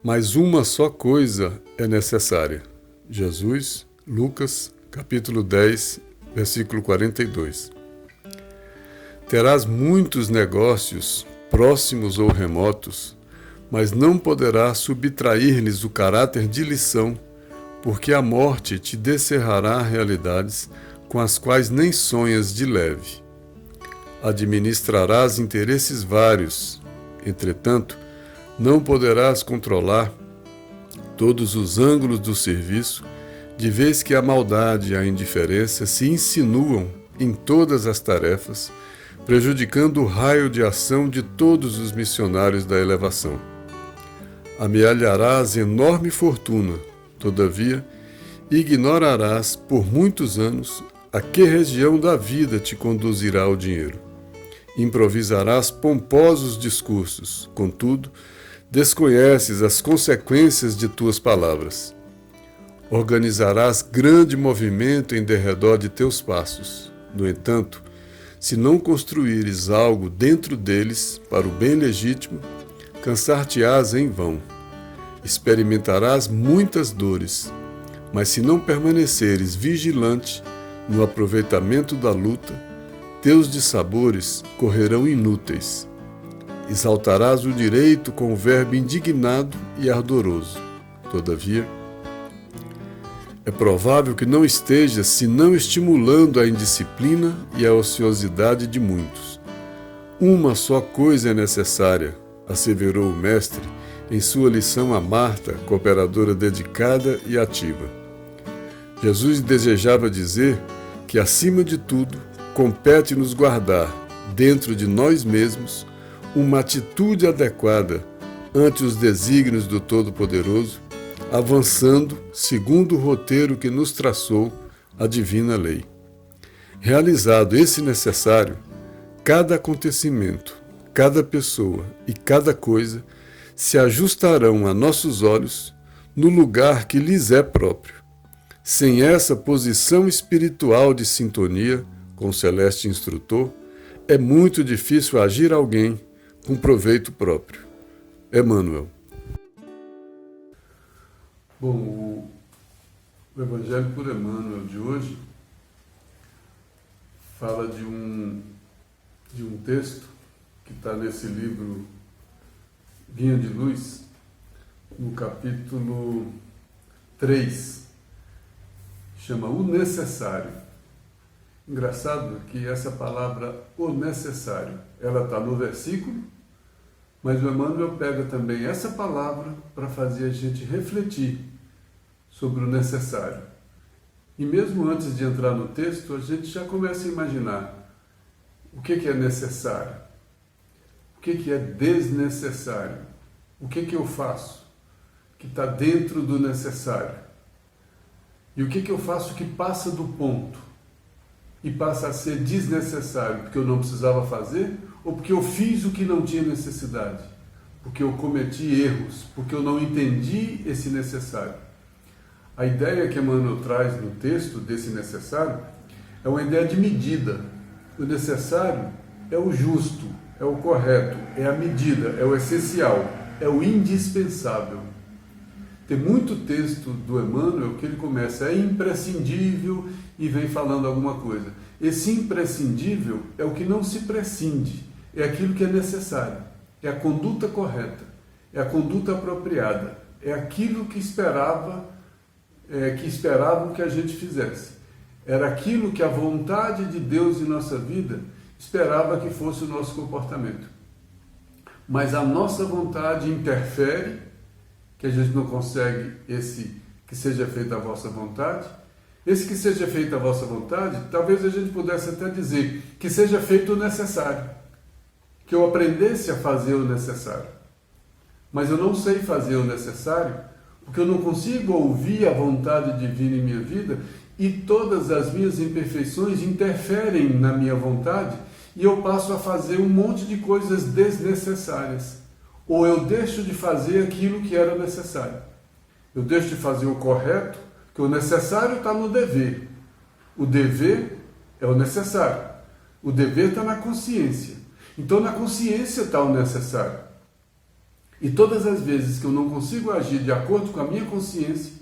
Mas uma só coisa é necessária. Jesus, Lucas, capítulo 10, versículo 42. Terás muitos negócios, próximos ou remotos, mas não poderás subtrair-lhes o caráter de lição, porque a morte te descerrará realidades com as quais nem sonhas de leve. Administrarás interesses vários, entretanto, não poderás controlar todos os ângulos do serviço, de vez que a maldade e a indiferença se insinuam em todas as tarefas, prejudicando o raio de ação de todos os missionários da elevação. Amealharás enorme fortuna, todavia, ignorarás por muitos anos a que região da vida te conduzirá ao dinheiro. Improvisarás pomposos discursos, contudo, desconheces as consequências de tuas palavras. Organizarás grande movimento em derredor de teus passos. No entanto, se não construíres algo dentro deles para o bem legítimo, cansar-te-ás em vão. Experimentarás muitas dores, mas se não permaneceres vigilante no aproveitamento da luta, teus dissabores correrão inúteis. Exaltarás o direito com o verbo indignado e ardoroso. Todavia, é provável que não estejas senão estimulando a indisciplina e a ociosidade de muitos. Uma só coisa é necessária, asseverou o mestre em sua lição a Marta, cooperadora dedicada e ativa. Jesus desejava dizer que, acima de tudo, compete-nos guardar, dentro de nós mesmos, uma atitude adequada ante os desígnios do Todo-Poderoso, avançando segundo o roteiro que nos traçou a divina lei. Realizado esse necessário, cada acontecimento, cada pessoa e cada coisa se ajustarão a nossos olhos no lugar que lhes é próprio. Sem essa posição espiritual de sintonia com o celeste instrutor, é muito difícil agir alguém com proveito próprio. Emmanuel. Bom, o Evangelho por Emmanuel de hoje fala de um texto que está nesse livro Vinha de Luz, no capítulo 3, chama O Necessário. Engraçado que essa palavra, o necessário, ela está no versículo, mas o Emmanuel pega também essa palavra para fazer a gente refletir sobre o necessário. E mesmo antes de entrar no texto, a gente já começa a imaginar o que é necessário, o que é desnecessário, o que eu faço que está dentro do necessário e o que eu faço que passa do ponto e passa a ser desnecessário, porque eu não precisava fazer, ou porque eu fiz o que não tinha necessidade, porque eu cometi erros, porque eu não entendi esse necessário. A ideia que Emmanuel traz no texto desse necessário é uma ideia de medida. O necessário é o justo, é o correto, é a medida, é o essencial, é o indispensável. Tem muito texto do Emmanuel que ele começa, é imprescindível, e vem falando alguma coisa. Esse imprescindível é o que não se prescinde, é aquilo que é necessário, é a conduta correta, é a conduta apropriada, é aquilo que esperavam que a gente fizesse. Era aquilo que a vontade de Deus em nossa vida esperava que fosse o nosso comportamento. Mas a nossa vontade interfere, que a gente não consegue esse que seja feita a vossa vontade. Esse que seja feita a vossa vontade, talvez a gente pudesse até dizer que seja feito o necessário, que eu aprendesse a fazer o necessário. Mas eu não sei fazer o necessário, porque eu não consigo ouvir a vontade divina em minha vida e todas as minhas imperfeições interferem na minha vontade e eu passo a fazer um monte de coisas desnecessárias. Ou eu deixo de fazer aquilo que era necessário. Eu deixo de fazer o correto, que o necessário está no dever. O dever é o necessário. O dever está na consciência. Então, na consciência está o necessário. E todas as vezes que eu não consigo agir de acordo com a minha consciência,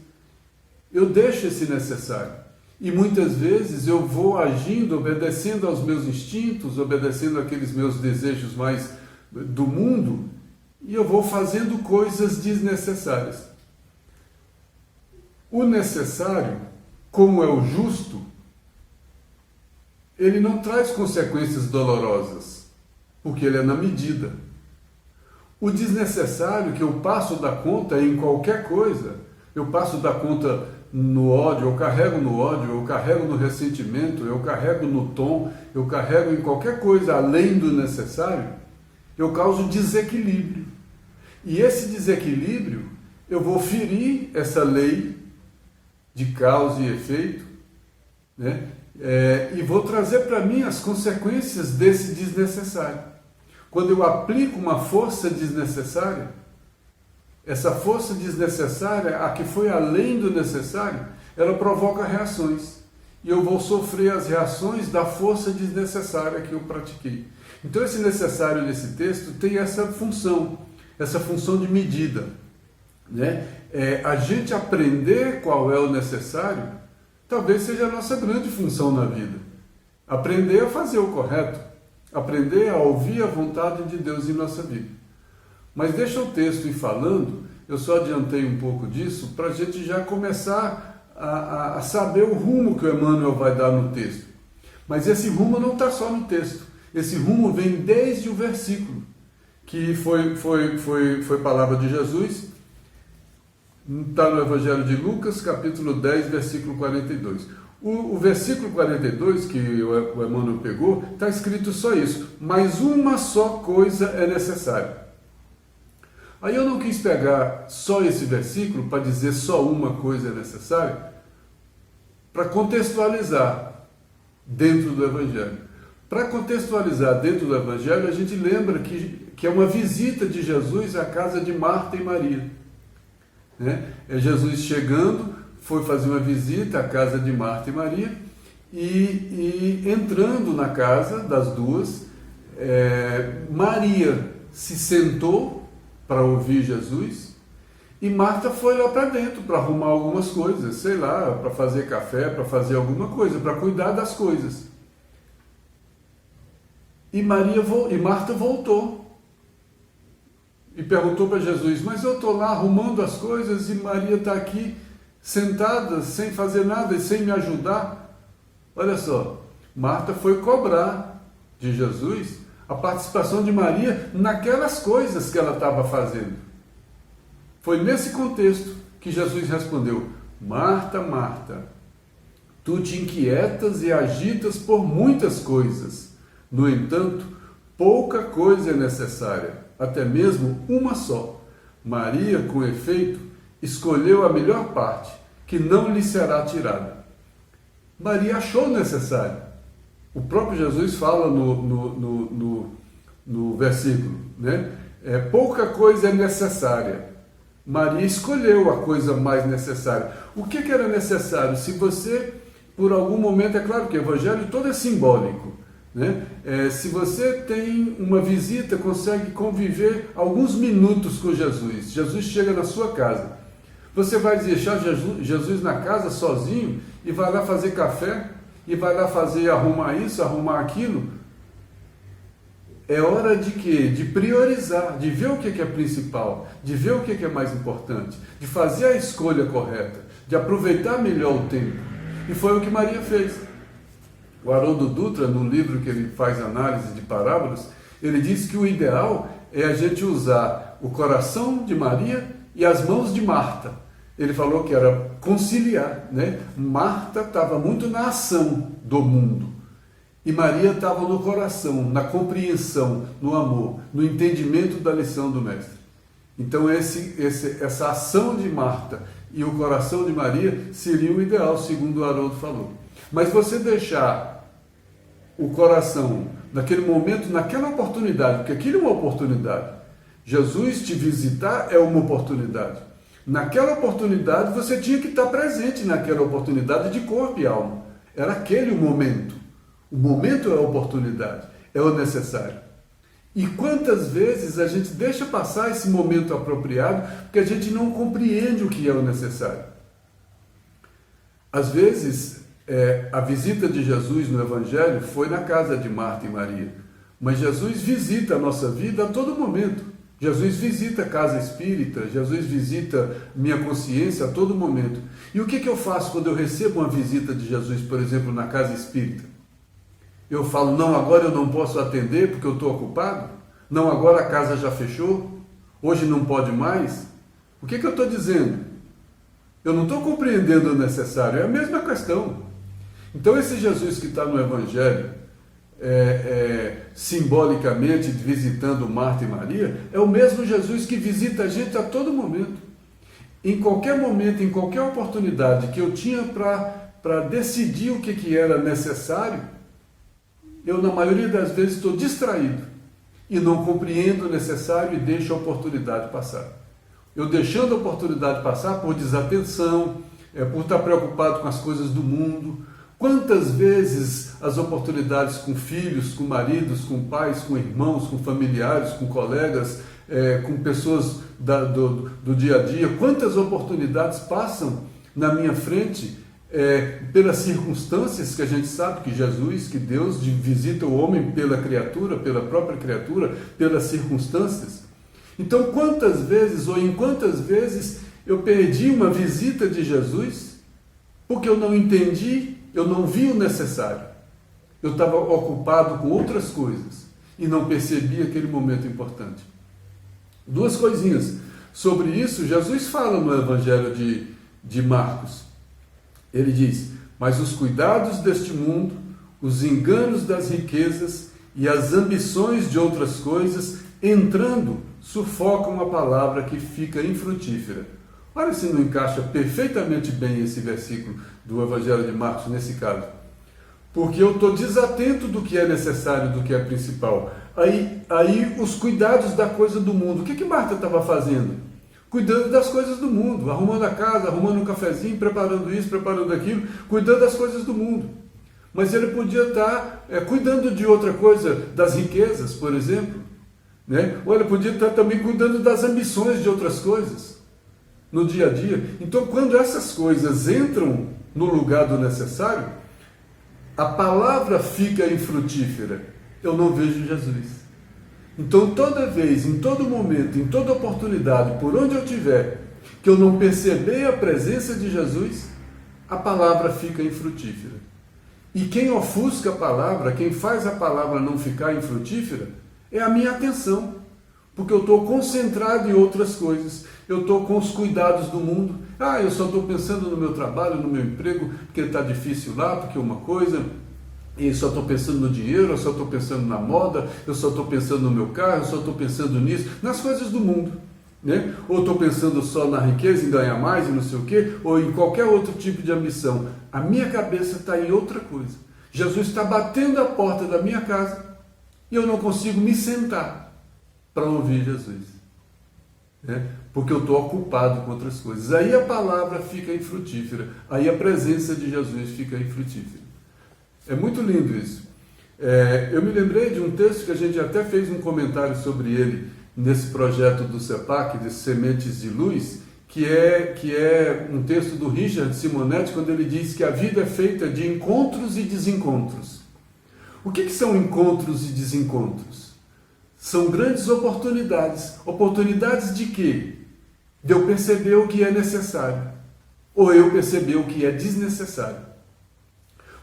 eu deixo esse necessário. E muitas vezes eu vou agindo, obedecendo aos meus instintos, obedecendo àqueles meus desejos mais do mundo, e eu vou fazendo coisas desnecessárias. O necessário, como é o justo, ele não traz consequências dolorosas, porque ele é na medida. O desnecessário, que eu passo da conta em qualquer coisa, eu passo da conta no ódio, eu carrego no ódio, eu carrego no ressentimento, eu carrego no tom, eu carrego em qualquer coisa além do necessário, eu causo desequilíbrio. E esse desequilíbrio, eu vou ferir essa lei de causa e efeito, né? E vou trazer para mim as consequências desse desnecessário. Quando eu aplico uma força desnecessária, essa força desnecessária, a que foi além do necessário, ela provoca reações. E eu vou sofrer as reações da força desnecessária que eu pratiquei. Então esse necessário nesse texto tem essa função de medida, né? A gente aprender qual é o necessário, talvez seja a nossa grande função na vida. Aprender a fazer o correto, aprender a ouvir a vontade de Deus em nossa vida. Mas deixa o texto ir falando, eu só adiantei um pouco disso, para a gente já começar a saber o rumo que o Emmanuel vai dar no texto. Mas esse rumo não está só no texto, esse rumo vem desde o versículo, que foi palavra de Jesus, está no Evangelho de Lucas, capítulo 10, versículo 42. O versículo 42, que o Emmanuel pegou, está escrito só isso: mas uma só coisa é necessária. Aí eu não quis pegar só esse versículo para dizer só uma coisa é necessária, para contextualizar dentro do Evangelho. Para contextualizar dentro do Evangelho, a gente lembra que é uma visita de Jesus à casa de Marta e Maria. É Jesus chegando, foi fazer uma visita à casa de Marta e Maria, e entrando na casa das duas, Maria se sentou para ouvir Jesus, e Marta foi lá para dentro para arrumar algumas coisas, sei lá, para fazer café, para fazer alguma coisa, para cuidar das coisas. E Marta voltou e perguntou para Jesus: mas eu estou lá arrumando as coisas e Maria está aqui sentada, sem fazer nada e sem me ajudar. Olha só, Marta foi cobrar de Jesus a participação de Maria naquelas coisas que ela estava fazendo. Foi nesse contexto que Jesus respondeu: Marta, Marta, tu te inquietas e agitas por muitas coisas. No entanto, pouca coisa é necessária, até mesmo uma só. Maria, com efeito, escolheu a melhor parte, que não lhe será tirada. Maria achou necessário. O próprio Jesus fala no versículo, né? Pouca coisa é necessária. Maria escolheu a coisa mais necessária. O que era necessário? Se você, por algum momento, é claro que o Evangelho todo é simbólico, né? Se você tem uma visita, consegue conviver alguns minutos com Jesus, Jesus chega na sua casa, você vai deixar Jesus na casa sozinho e vai lá fazer café, e vai lá arrumar isso, arrumar aquilo? É hora de quê? De priorizar, de ver o que é principal, de ver o que é mais importante, de fazer a escolha correta, de aproveitar melhor o tempo. E foi o que Maria fez. O Haroldo Dutra, no livro que ele faz análise de parábolas, ele diz que o ideal é a gente usar o coração de Maria e as mãos de Marta. Ele falou que era conciliar, né? Marta estava muito na ação do mundo e Maria estava no coração, na compreensão, no amor, no entendimento da lição do Mestre. Então essa ação de Marta e o coração de Maria seria o ideal, segundo o Haroldo falou. Mas você deixar o coração naquele momento, naquela oportunidade, porque aquilo é uma oportunidade. Jesus te visitar é uma oportunidade. Naquela oportunidade você tinha que estar presente naquela oportunidade de corpo e alma. Era aquele o momento. O momento é a oportunidade, é o necessário. E quantas vezes a gente deixa passar esse momento apropriado porque a gente não compreende o que é o necessário. Às vezes, a visita de Jesus no Evangelho foi na casa de Marta e Maria, mas Jesus visita a nossa vida a todo momento. Jesus visita a casa espírita, Jesus visita minha consciência a todo momento. E o que eu faço quando eu recebo uma visita de Jesus, por exemplo, na casa espírita? Eu falo, não, agora eu não posso atender porque eu estou ocupado? Não, agora a casa já fechou? Hoje não pode mais? O que eu estou dizendo? Eu não estou compreendendo o necessário, é a mesma questão. Então esse Jesus que está no Evangelho, simbolicamente visitando Marta e Maria, é o mesmo Jesus que visita a gente a todo momento. Em qualquer momento, em qualquer oportunidade que eu tinha para decidir o que era necessário, eu, na maioria das vezes, estou distraído e não compreendo o necessário e deixo a oportunidade passar. Eu deixando a oportunidade passar por desatenção, por estar preocupado com as coisas do mundo. Quantas vezes as oportunidades com filhos, com maridos, com pais, com irmãos, com familiares, com colegas, com pessoas do dia a dia, quantas oportunidades passam na minha frente pelas circunstâncias que a gente sabe que Jesus, que Deus visita o homem pela criatura, pela própria criatura, pelas circunstâncias. Então, quantas vezes ou em quantas vezes eu perdi uma visita de Jesus porque eu não entendi, eu não vi o necessário. Eu estava ocupado com outras coisas e não percebi aquele momento importante. Duas coisinhas. Sobre isso, Jesus fala no Evangelho de Marcos. Ele diz, mas os cuidados deste mundo, os enganos das riquezas e as ambições de outras coisas, entrando, sufocam a palavra que fica infrutífera. Olha se não encaixa perfeitamente bem esse versículo do Evangelho de Marcos nesse caso. Porque eu estou desatento do que é necessário, do que é principal. Aí os cuidados da coisa do mundo. O que Marta estava fazendo? Cuidando das coisas do mundo, arrumando a casa, arrumando um cafezinho, preparando isso, preparando aquilo, cuidando das coisas do mundo. Mas ele podia estar cuidando de outra coisa, das riquezas, por exemplo, né? Ou ele podia estar também cuidando das ambições de outras coisas, no dia a dia. Então, quando essas coisas entram no lugar do necessário, a palavra fica infrutífera. Eu não vejo Jesus. Então, toda vez, em todo momento, em toda oportunidade, por onde eu estiver, que eu não perceber a presença de Jesus, a palavra fica infrutífera. E quem ofusca a palavra, quem faz a palavra não ficar infrutífera, é a minha atenção. Porque eu estou concentrado em outras coisas. Eu estou com os cuidados do mundo. Eu só estou pensando no meu trabalho, no meu emprego, porque está difícil lá, porque uma coisa... E só estou pensando no dinheiro, eu só estou pensando na moda, eu só estou pensando no meu carro, eu só estou pensando nisso, nas coisas do mundo, né? Ou estou pensando só na riqueza, em ganhar mais e não sei o quê, ou em qualquer outro tipo de ambição. A minha cabeça está em outra coisa. Jesus está batendo a porta da minha casa e eu não consigo me sentar para ouvir Jesus, né? Porque eu estou ocupado com outras coisas. Aí a palavra fica infrutífera, aí a presença de Jesus fica infrutífera. É muito lindo isso. Eu me lembrei de um texto que a gente até fez um comentário sobre ele nesse projeto do CEPAC, de Sementes de Luz, que é um texto do Richard Simonetti, quando ele diz que a vida é feita de encontros e desencontros. O que são encontros e desencontros? São grandes oportunidades. Oportunidades de quê? De eu perceber o que é necessário, ou eu perceber o que é desnecessário.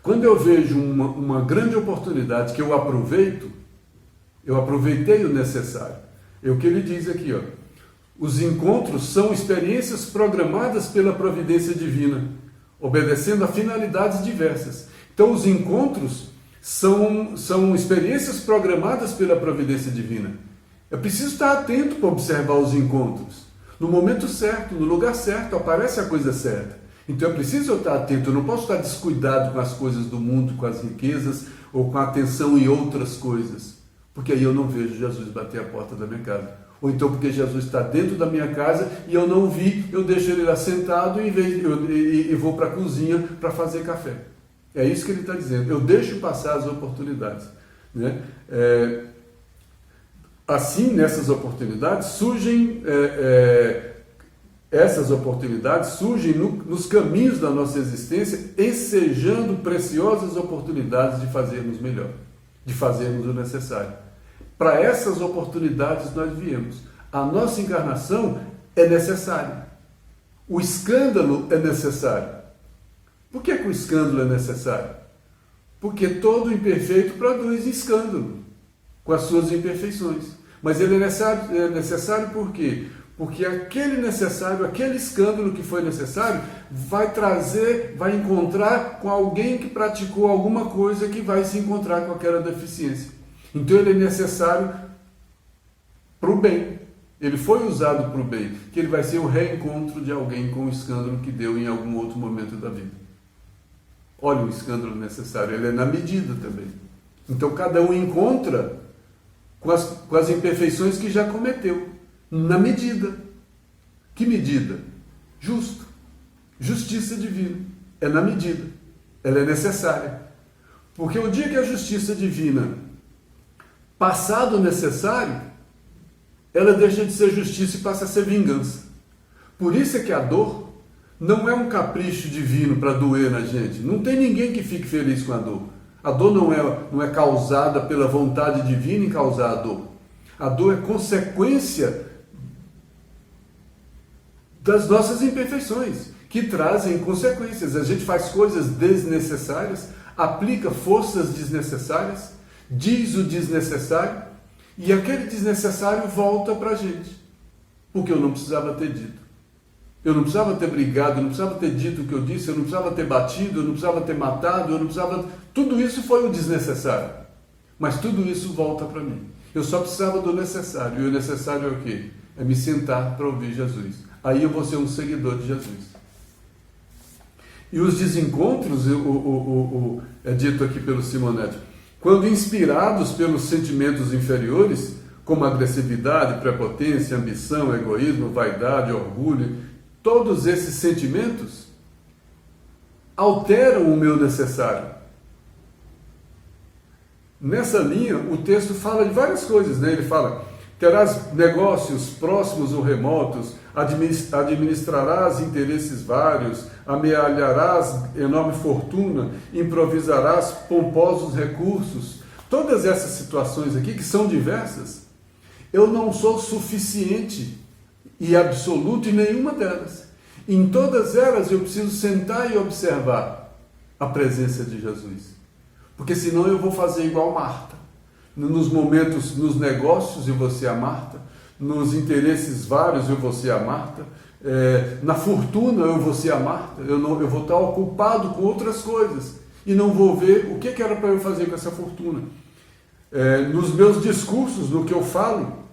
Quando eu vejo uma grande oportunidade que eu aproveitei o necessário. É o que ele diz aqui, ó. Os encontros são experiências programadas pela providência divina, obedecendo a finalidades diversas. Então, os encontros são experiências programadas pela providência divina. Eu preciso estar atento para observar os encontros. No momento certo, no lugar certo, aparece a coisa certa. Então, eu preciso estar atento, eu não posso estar descuidado com as coisas do mundo, com as riquezas, ou com a atenção em outras coisas. Porque aí eu não vejo Jesus bater a porta da minha casa. Ou então porque Jesus está dentro da minha casa e eu não vi, eu deixo ele lá sentado e vou para a cozinha para fazer café. É isso que ele está dizendo. Eu deixo passar as oportunidades, né? assim, nessas oportunidades, essas oportunidades surgem nos caminhos da nossa existência, ensejando preciosas oportunidades de fazermos melhor, de fazermos o necessário. Para essas oportunidades nós viemos. A nossa encarnação é necessária. O escândalo é necessário. Por que o escândalo é necessário? Porque todo imperfeito produz escândalo, com as suas imperfeições. Mas ele é necessário por quê? Porque aquele escândalo que foi necessário, vai encontrar com alguém que praticou alguma coisa que vai se encontrar com aquela deficiência. Então ele é necessário para o bem. Ele foi usado para o bem, que ele vai ser o reencontro de alguém com o escândalo que deu em algum outro momento da vida. Olha o escândalo necessário, ele é na medida também. Então cada um encontra com as imperfeições que já cometeu, na medida. Que medida? Justo. Justiça divina. É na medida. Ela é necessária. Porque o dia que a justiça divina passar do necessário, ela deixa de ser justiça e passa a ser vingança. Por isso é que a dor não é um capricho divino para doer na gente. Não tem ninguém que fique feliz com a dor. A dor não é causada pela vontade divina em causar a dor. A dor é consequência das nossas imperfeições, que trazem consequências. A gente faz coisas desnecessárias, aplica forças desnecessárias, diz o desnecessário, e aquele desnecessário volta para a gente. Porque eu não precisava ter dito. Eu não precisava ter brigado, eu não precisava ter dito o que eu disse, eu não precisava ter batido, eu não precisava ter matado, eu não precisava... Tudo isso foi o desnecessário. Mas tudo isso volta para mim. Eu só precisava do necessário. E o necessário é o quê? É me sentar para ouvir Jesus. Aí eu vou ser um seguidor de Jesus. E os desencontros, é dito aqui pelo Simonetti, quando inspirados pelos sentimentos inferiores, como agressividade, prepotência, ambição, egoísmo, vaidade, orgulho, todos esses sentimentos alteram o meu necessário. Nessa linha, o texto fala de várias coisas, né? Ele fala: terás negócios próximos ou remotos, administrarás interesses vários, amealharás enorme fortuna, improvisarás pomposos recursos. Todas essas situações aqui, que são diversas, eu não sou suficiente e absoluto em nenhuma delas. Em todas elas eu preciso sentar e observar a presença de Jesus. Porque senão eu vou fazer igual Marta. Nos momentos, nos negócios eu vou ser a Marta, nos interesses vários eu vou ser a Marta, na fortuna eu vou ser a Marta, eu vou estar ocupado com outras coisas e não vou ver o que era para eu fazer com essa fortuna. Nos meus discursos, no que eu falo,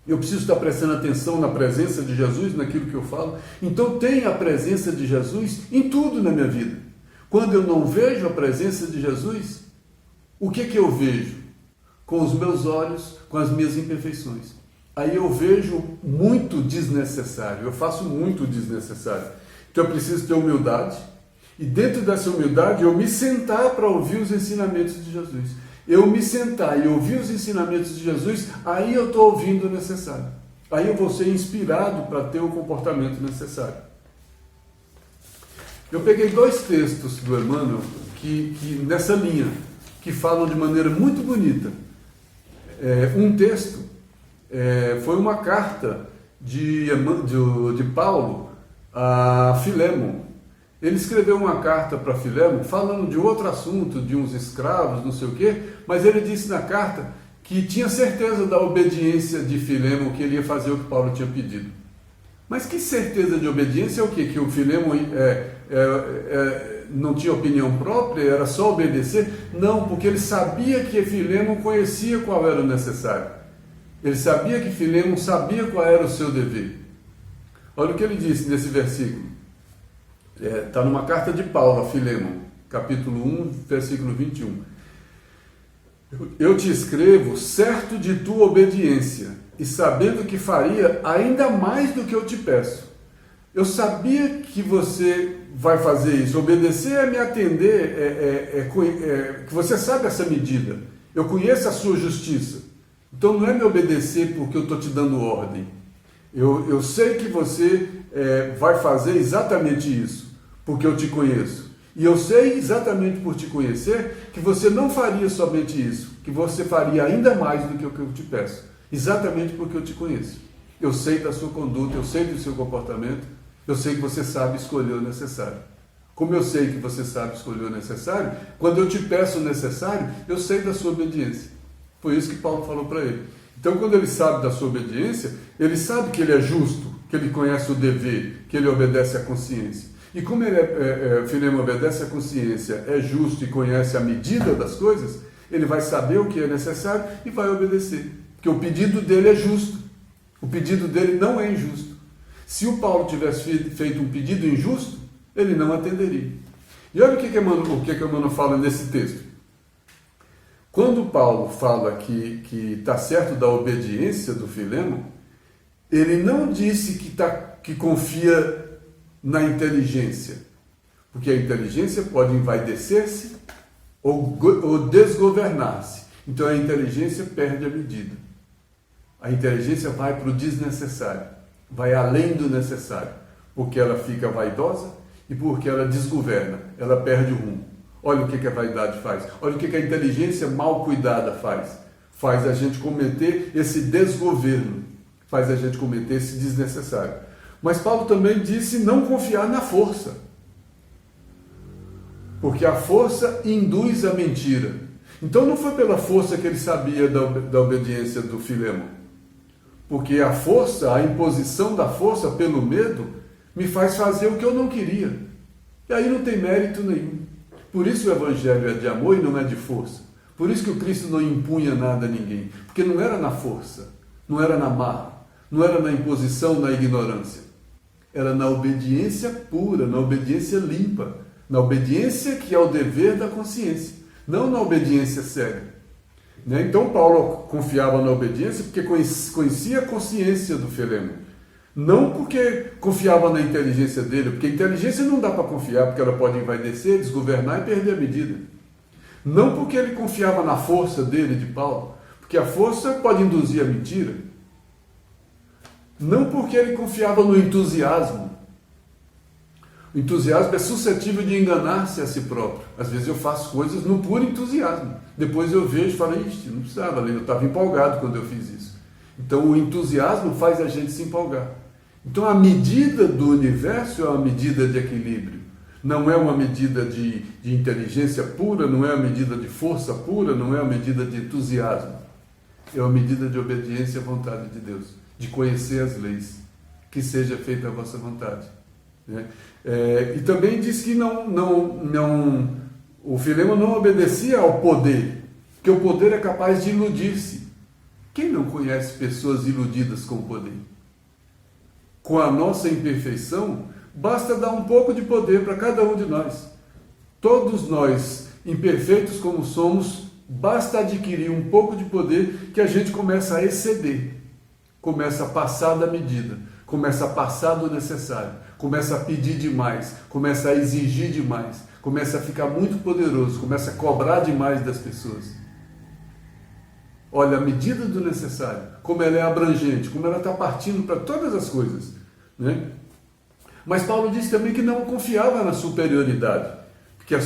eu preciso estar prestando atenção na presença de Jesus, naquilo que eu falo. Então tem a presença de Jesus em tudo na minha vida. Quando eu não vejo a presença de Jesus, o que eu vejo? Com os meus olhos, com as minhas imperfeições. Aí eu vejo muito desnecessário, eu faço muito desnecessário. Então eu preciso ter humildade, e dentro dessa humildade eu me sentar para ouvir os ensinamentos de Jesus. Eu me sentar e ouvir os ensinamentos de Jesus, aí eu estou ouvindo o necessário. Aí eu vou ser inspirado para ter o comportamento necessário. Eu peguei dois textos do Emmanuel que nessa linha, que falam de maneira muito bonita. Um texto foi uma carta de Paulo a Filémon. Ele escreveu uma carta para Filémon falando de outro assunto, de uns escravos, não sei o quê, mas ele disse na carta que tinha certeza da obediência de Filémon, que ele ia fazer o que Paulo tinha pedido. Mas que certeza de obediência é o quê? Que o Filémon não tinha opinião própria, era só obedecer? Não, porque ele sabia que Filémon conhecia qual era o necessário. Ele sabia que Filémon sabia qual era o seu dever. Olha o que ele disse nesse versículo. Está numa carta de Paulo a Filémon, capítulo 1, versículo 21. Eu te escrevo certo de tua obediência e sabendo que faria ainda mais do que eu te peço. Eu sabia que você vai fazer isso. Obedecer é me atender, que você sabe essa medida. Eu conheço a sua justiça. Então não é me obedecer porque eu estou te dando ordem. Eu sei que você vai fazer exatamente isso, porque eu te conheço. E eu sei exatamente por te conhecer que você não faria somente isso, que você faria ainda mais do que o que eu te peço. Exatamente porque eu te conheço. Eu sei da sua conduta, eu sei do seu comportamento, eu sei que você sabe escolher o necessário. Como eu sei que você sabe escolher o necessário, quando eu te peço o necessário, eu sei da sua obediência. Foi isso que Paulo falou para ele. Então, quando ele sabe da sua obediência, ele sabe que ele é justo, que ele conhece o dever, que ele obedece à consciência. E como Filemão obedece à consciência, é justo e conhece a medida das coisas, ele vai saber o que é necessário e vai obedecer. Porque o pedido dele é justo. O pedido dele não é injusto. Se o Paulo tivesse feito um pedido injusto, ele não atenderia. E olha o que Emmanuel fala nesse texto. Quando Paulo fala que está certo da obediência do Filemão, ele não disse que confia na inteligência, porque a inteligência pode envaidecer-se ou desgovernar-se. Então a inteligência perde a medida. A inteligência vai para o desnecessário, vai além do necessário, porque ela fica vaidosa e porque ela desgoverna, ela perde o rumo. Olha o que a vaidade faz, olha o que a inteligência mal cuidada faz. Faz a gente cometer esse desgoverno, faz a gente cometer esse desnecessário. Mas Paulo também disse não confiar na força, porque a força induz a mentira. Então não foi pela força que ele sabia da obediência do Filemão, porque a força, a imposição da força pelo medo, me faz fazer o que eu não queria. E aí não tem mérito nenhum. Por isso o Evangelho é de amor e não é de força. Por isso que o Cristo não impunha nada a ninguém, porque não era na força, não era na marra, não era na imposição, na ignorância. Era na obediência pura, na obediência limpa, na obediência que é o dever da consciência, não na obediência cega. Então Paulo confiava na obediência porque conhecia a consciência do Filemão, não porque confiava na inteligência dele, porque a inteligência não dá para confiar, porque ela pode envaidecer, desgovernar e perder a medida. Não porque ele confiava na força dele, de Paulo, porque a força pode induzir a mentira. Não porque ele confiava no entusiasmo. O entusiasmo é suscetível de enganar-se a si próprio. Às vezes eu faço coisas no puro entusiasmo. Depois eu vejo e falo, não precisava, eu estava empolgado quando eu fiz isso. Então o entusiasmo faz a gente se empolgar. Então a medida do universo é uma medida de equilíbrio. Não é uma medida de inteligência pura, não é uma medida de força pura, não é uma medida de entusiasmo. É uma medida de obediência à vontade de Deus. De conhecer as leis, que seja feita a vossa vontade. E também diz que o Filemão não obedecia ao poder, porque o poder é capaz de iludir-se. Quem não conhece pessoas iludidas com o poder? Com a nossa imperfeição, basta dar um pouco de poder para cada um de nós. Todos nós, imperfeitos como somos, basta adquirir um pouco de poder que a gente começa a exceder. Começa a passar da medida, começa a passar do necessário, começa a pedir demais, começa a exigir demais, começa a ficar muito poderoso, começa a cobrar demais das pessoas. Olha a medida do necessário, como ela é abrangente, como ela está partindo para todas as coisas. Mas Paulo disse também que não confiava na superioridade, porque a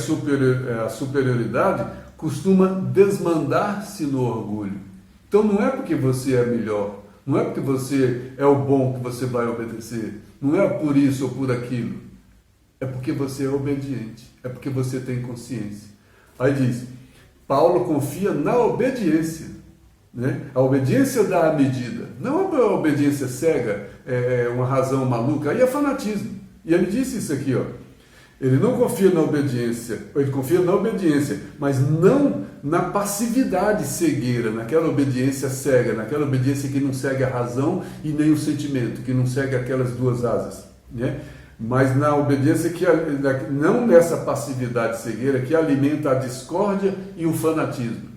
superioridade costuma desmandar-se no orgulho. Então não é porque você é melhor, não é porque você é o bom que você vai obedecer. Não é por isso ou por aquilo. É porque você é obediente. É porque você tem consciência. Aí diz, Paulo confia na obediência. A obediência dá a medida. Não é a obediência cega, é uma razão maluca. Aí é fanatismo. E ele disse isso aqui, Ele não confia na obediência, ele confia na obediência, mas não na passividade cegueira, naquela obediência cega, naquela obediência que não segue a razão e nem o sentimento, que não segue aquelas duas asas, Mas na obediência não nessa passividade cegueira que alimenta a discórdia e o fanatismo.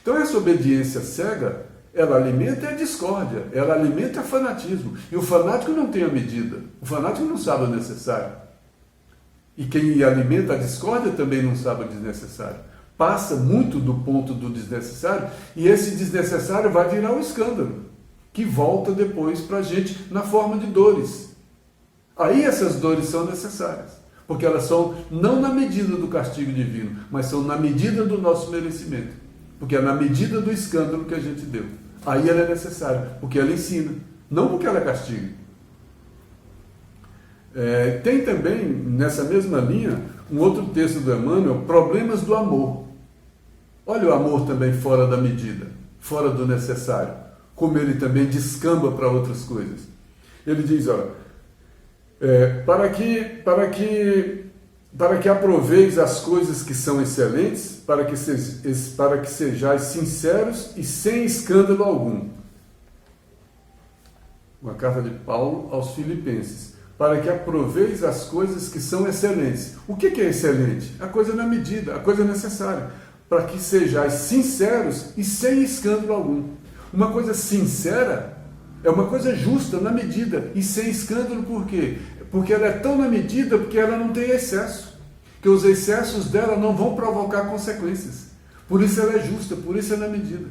Então essa obediência cega, ela alimenta a discórdia, ela alimenta o fanatismo. E o fanático não tem a medida, o fanático não sabe o necessário. E quem alimenta a discórdia também não sabe o desnecessário. passa muito do ponto do desnecessário, e esse desnecessário vai virar um escândalo, que volta depois para a gente na forma de dores. Aí essas dores são necessárias, porque elas são não na medida do castigo divino, mas são na medida do nosso merecimento, porque é na medida do escândalo que a gente deu. Aí ela é necessária, porque ela ensina, não porque ela castiga. Tem também, nessa mesma linha, um outro texto do Emmanuel, Problemas do Amor. Olha o amor também fora da medida, fora do necessário, como ele também descamba para outras coisas. Ele diz, olha, para que aproveis as coisas que são excelentes, para que sejais sinceros e sem escândalo algum. Uma carta de Paulo aos Filipenses. Para que aproveis as coisas que são excelentes. O que é excelente? A coisa na medida, a coisa necessária. Para que sejais sinceros e sem escândalo algum. Uma coisa sincera é uma coisa justa, na medida, e sem escândalo. Por quê? Porque ela é tão na medida, porque ela não tem excesso. Que os excessos dela não vão provocar consequências. Por isso ela é justa, por isso é na medida.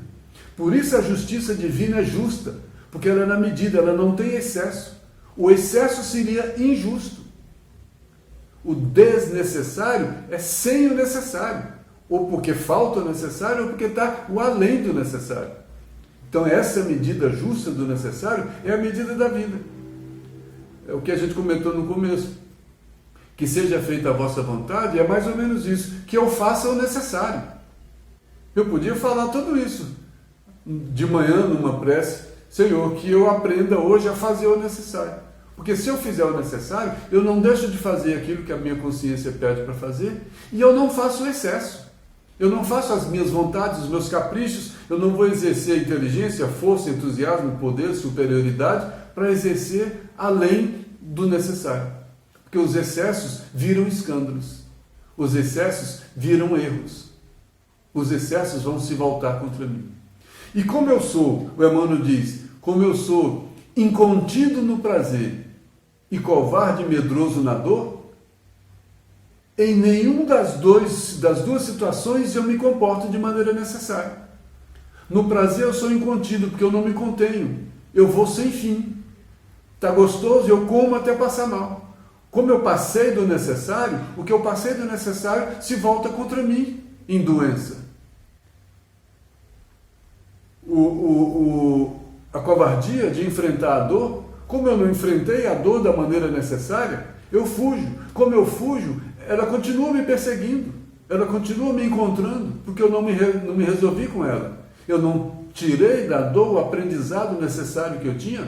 Por isso a justiça divina é justa, porque ela é na medida, ela não tem excesso. O excesso seria injusto. O desnecessário é sem o necessário. Ou porque falta o necessário, ou porque está o além do necessário. Então essa medida justa do necessário é a medida da vida. É o que a gente comentou no começo. Que seja feita a vossa vontade, é mais ou menos isso. Que eu faça o necessário. Eu podia falar tudo isso de manhã numa prece. Senhor, que eu aprenda hoje a fazer o necessário. Porque se eu fizer o necessário, eu não deixo de fazer aquilo que a minha consciência pede para fazer, e eu não faço o excesso. Eu não faço as minhas vontades, os meus caprichos, eu não vou exercer inteligência, força, entusiasmo, poder, superioridade, para exercer além do necessário. Porque os excessos viram escândalos. Os excessos viram erros. Os excessos vão se voltar contra mim. E como eu sou, o Emmanuel diz, como eu sou incontido no prazer e covarde e medroso na dor, em nenhum das duas situações eu me comporto de maneira necessária. No prazer eu sou incontido, porque eu não me contenho. Eu vou sem fim. Está gostoso, eu como até passar mal. Como eu passei do necessário, o que eu passei do necessário se volta contra mim em doença. A covardia de enfrentar a dor, como eu não enfrentei a dor da maneira necessária, eu fujo. Como eu fujo, ela continua me perseguindo, ela continua me encontrando, porque eu não me resolvi com ela. Eu não tirei da dor o aprendizado necessário que eu tinha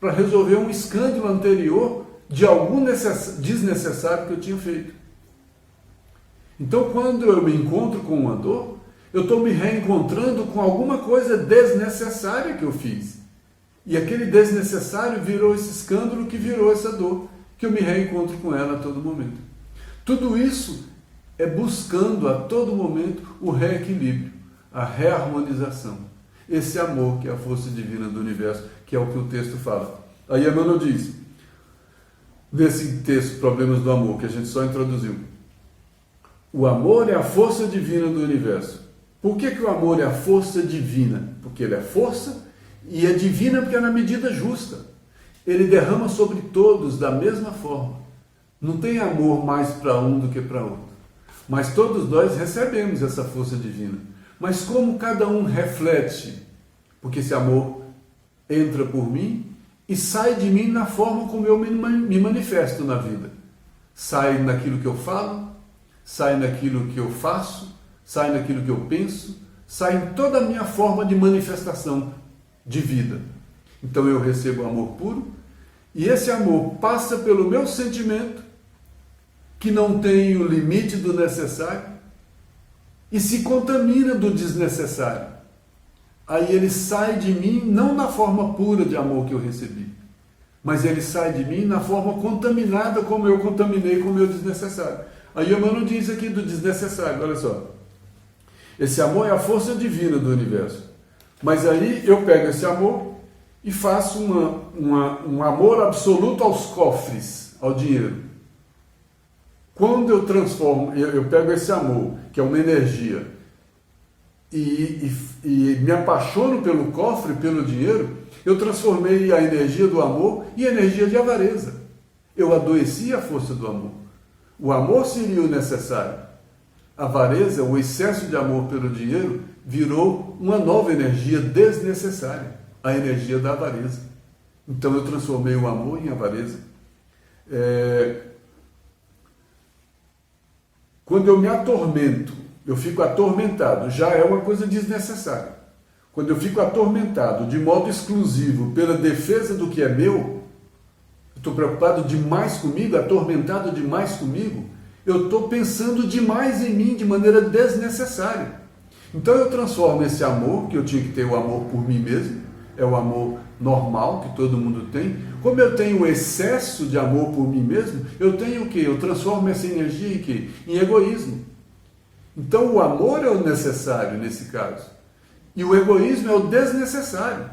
para resolver um escândalo anterior de algum desnecessário que eu tinha feito. Então, quando eu me encontro com uma dor, eu estou me reencontrando com alguma coisa desnecessária que eu fiz. E aquele desnecessário virou esse escândalo que virou essa dor, que eu me reencontro com ela a todo momento. Tudo isso é buscando a todo momento o reequilíbrio, a reharmonização. Esse amor que é a força divina do universo, que é o que o texto fala. Aí Emmanuel diz, nesse texto, Problemas do Amor, que a gente só introduziu, o amor é a força divina do universo. Por que o amor é a força divina? Porque ele é força e é divina porque é na medida justa. Ele derrama sobre todos da mesma forma. Não tem amor mais para um do que para outro. Mas todos nós recebemos essa força divina. Mas como cada um reflete, porque esse amor entra por mim e sai de mim na forma como eu me manifesto na vida. Sai naquilo que eu falo, sai naquilo que eu faço, sai naquilo que eu penso, sai em toda a minha forma de manifestação de vida. Então eu recebo amor puro, e esse amor passa pelo meu sentimento, que não tem o limite do necessário, e se contamina do desnecessário. Aí ele sai de mim não na forma pura de amor que eu recebi, mas ele sai de mim na forma contaminada como eu contaminei com o meu desnecessário. Aí Emmanuel diz aqui do desnecessário, olha só. Esse amor é a força divina do universo. Mas aí eu pego esse amor e faço um amor absoluto aos cofres, ao dinheiro. Quando eu transformo, eu pego esse amor, que é uma energia, e me apaixono pelo cofre, pelo dinheiro, eu transformei a energia do amor em energia de avareza. Eu adoeci a força do amor. O amor seria o necessário. A avareza, o excesso de amor pelo dinheiro, virou uma nova energia desnecessária, a energia da avareza. Então eu transformei o amor em avareza. Quando eu me atormento, eu fico atormentado, já é uma coisa desnecessária. Quando eu fico atormentado de modo exclusivo pela defesa do que é meu, estou preocupado demais comigo, atormentado demais comigo, eu estou pensando demais em mim de maneira desnecessária. Então eu transformo esse amor, que eu tinha que ter o amor por mim mesmo, é o amor normal que todo mundo tem. Como eu tenho o excesso de amor por mim mesmo, eu tenho o quê? Eu transformo essa energia em quê? Em egoísmo. Então o amor é o necessário nesse caso. E o egoísmo é o desnecessário.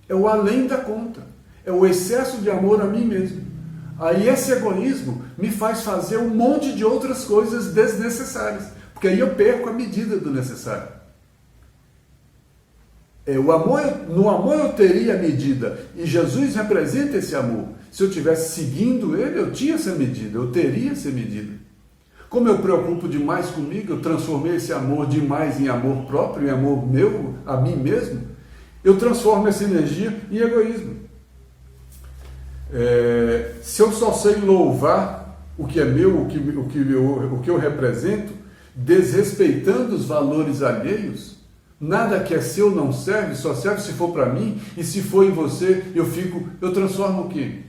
É o além da conta. É o excesso de amor a mim mesmo. Aí esse egoísmo me faz fazer um monte de outras coisas desnecessárias. Porque aí eu perco a medida do necessário. No amor eu teria a medida, e Jesus representa esse amor. Se eu estivesse seguindo ele, eu tinha essa medida, eu teria essa medida. Como eu preocupo demais comigo, eu transformei esse amor demais em amor próprio, em amor meu, a mim mesmo, eu transformo essa energia em egoísmo. Se eu só sei louvar o que é meu, o que eu represento, desrespeitando os valores alheios, nada que é seu não serve, só serve se for para mim, e se for em você, eu transformo o quê?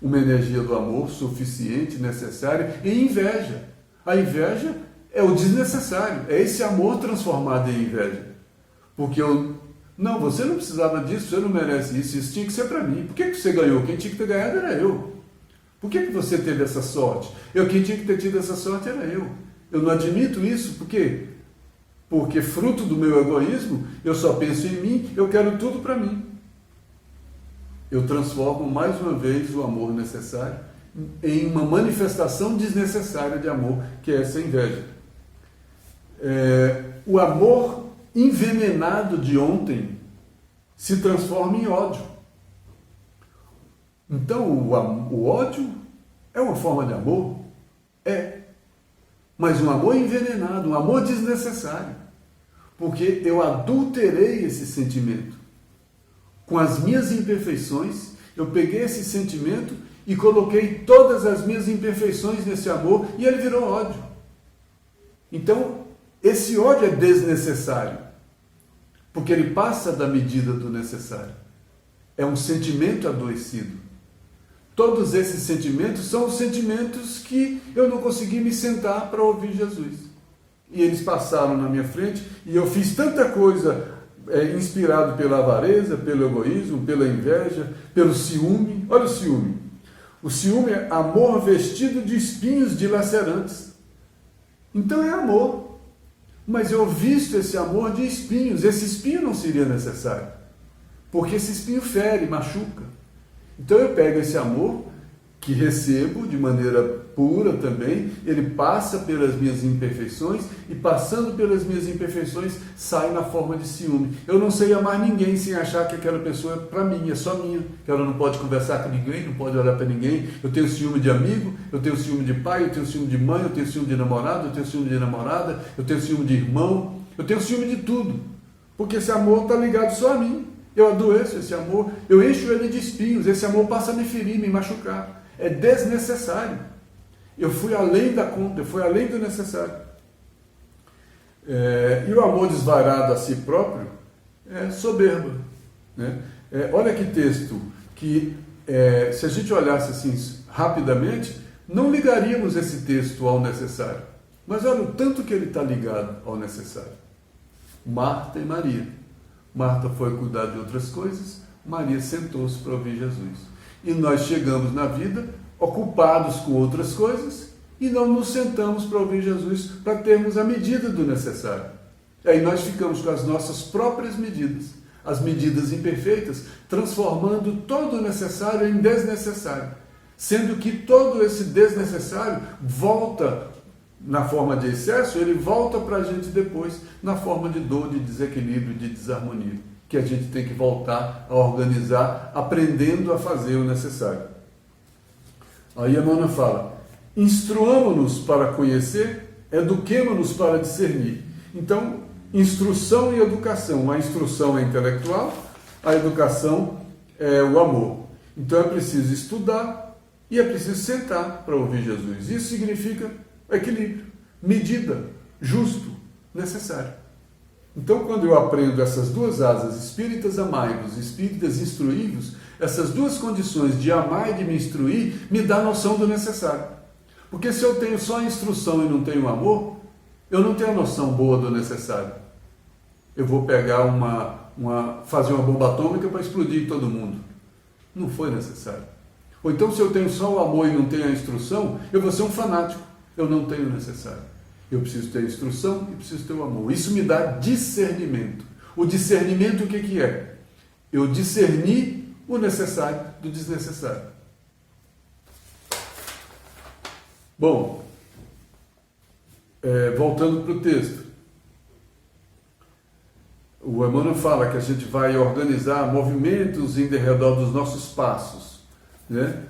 Uma energia do amor suficiente, necessária, em inveja. A inveja é o desnecessário, é esse amor transformado em inveja. Porque não, você não precisava disso, você não merece isso tinha que ser para mim. Por que você ganhou? Quem tinha que ter ganhado era eu. Por que você teve essa sorte? Quem tinha que ter tido essa sorte era eu. Eu não admito isso, por quê? Porque fruto do meu egoísmo, eu só penso em mim, eu quero tudo para mim. Eu transformo mais uma vez o amor necessário em uma manifestação desnecessária de amor, que é essa inveja. O amor envenenado de ontem se transforma em ódio. Então o ódio é uma forma de amor? Mas um amor envenenado, um amor desnecessário. Porque eu adulterei esse sentimento. Com as minhas imperfeições, eu peguei esse sentimento e coloquei todas as minhas imperfeições nesse amor e ele virou ódio. Então, esse ódio é desnecessário. Porque ele passa da medida do necessário. É um sentimento adoecido. Todos esses sentimentos são os sentimentos que eu não consegui me sentar para ouvir Jesus. E eles passaram na minha frente e eu fiz tanta coisa inspirado pela avareza, pelo egoísmo, pela inveja, pelo ciúme. Olha o ciúme. O ciúme é amor vestido de espinhos dilacerantes. Então é amor. Mas eu visto esse amor de espinhos. Esse espinho não seria necessário. Porque esse espinho fere, machuca. Então eu pego esse amor que recebo de maneira pura também, ele passa pelas minhas imperfeições e passando pelas minhas imperfeições sai na forma de ciúme. Eu não sei amar ninguém sem achar que aquela pessoa é para mim, é só minha, que ela não pode conversar com ninguém, não pode olhar para ninguém. Eu tenho ciúme de amigo, eu tenho ciúme de pai, eu tenho ciúme de mãe, eu tenho ciúme de namorado, eu tenho ciúme de namorada, eu tenho ciúme de irmão, eu tenho ciúme de tudo, porque esse amor está ligado só a mim. Eu adoeço esse amor, eu encho ele de espinhos, esse amor passa a me ferir, me machucar. É desnecessário. Eu fui além da conta, eu fui além do necessário. E o amor desvairado a si próprio é soberba. Né? Olha que texto que, se a gente olhasse assim rapidamente, não ligaríamos esse texto ao necessário. Mas olha o tanto que ele está ligado ao necessário. Marta e Maria. Marta foi cuidar de outras coisas, Maria sentou-se para ouvir Jesus. E nós chegamos na vida ocupados com outras coisas e não nos sentamos para ouvir Jesus, para termos a medida do necessário. Aí nós ficamos com as nossas próprias medidas, as medidas imperfeitas, transformando todo o necessário em desnecessário, sendo que todo esse desnecessário volta na forma de excesso, ele volta para a gente depois na forma de dor, de desequilíbrio, de desarmonia, que a gente tem que voltar a organizar, aprendendo a fazer o necessário. Aí Emmanuel fala, instruamo-nos para conhecer, eduquemo-nos para discernir. Então, instrução e educação. A instrução é intelectual, a educação é o amor. Então é preciso estudar e é preciso sentar para ouvir Jesus. Isso significa equilíbrio, medida, justo, necessário. Então, quando eu aprendo essas duas asas, espíritas amai-vos, espíritas instruí-vos, essas duas condições de amar e de me instruir, me dá a noção do necessário. Porque se eu tenho só a instrução e não tenho amor, eu não tenho a noção boa do necessário. Eu vou pegar fazer uma bomba atômica para explodir todo mundo. Não foi necessário. Ou então, se eu tenho só o amor e não tenho a instrução, eu vou ser um fanático. Eu não tenho o necessário. Eu preciso ter a instrução e preciso ter o amor. Isso me dá discernimento. O discernimento o que é? Eu discernir o necessário do desnecessário. Bom, voltando para o texto. O Emmanuel fala que a gente vai organizar movimentos em derredor dos nossos passos, né?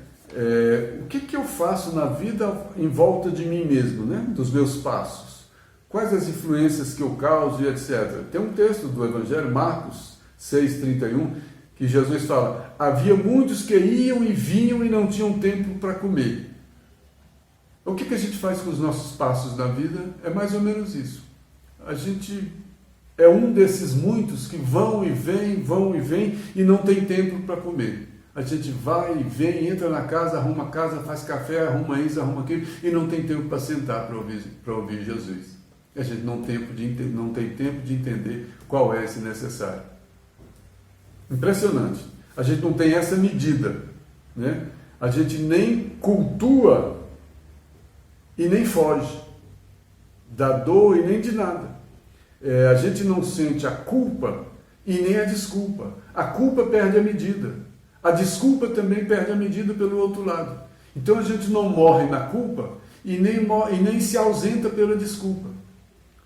O que eu faço na vida em volta de mim mesmo, né? Dos meus passos? Quais as influências que eu causo e etc. Tem um texto do Evangelho, Marcos 6,31, que Jesus fala, havia muitos que iam e vinham e não tinham tempo para comer. O que a gente faz com os nossos passos na vida? É mais ou menos isso. A gente é um desses muitos que vão e vêm e não tem tempo para comer. A gente vai e vem, entra na casa, faz café, arruma isso, arruma aquilo, e não tem tempo para sentar para ouvir Jesus. A gente não tem tempo de entender qual é esse necessário. Impressionante. A gente não tem essa medida, né? A gente nem cultua e nem foge da dor e nem de nada. A gente não sente a culpa e nem a desculpa. A culpa perde a medida. A desculpa também perde a medida pelo outro lado. Então a gente não morre na culpa e nem se ausenta pela desculpa,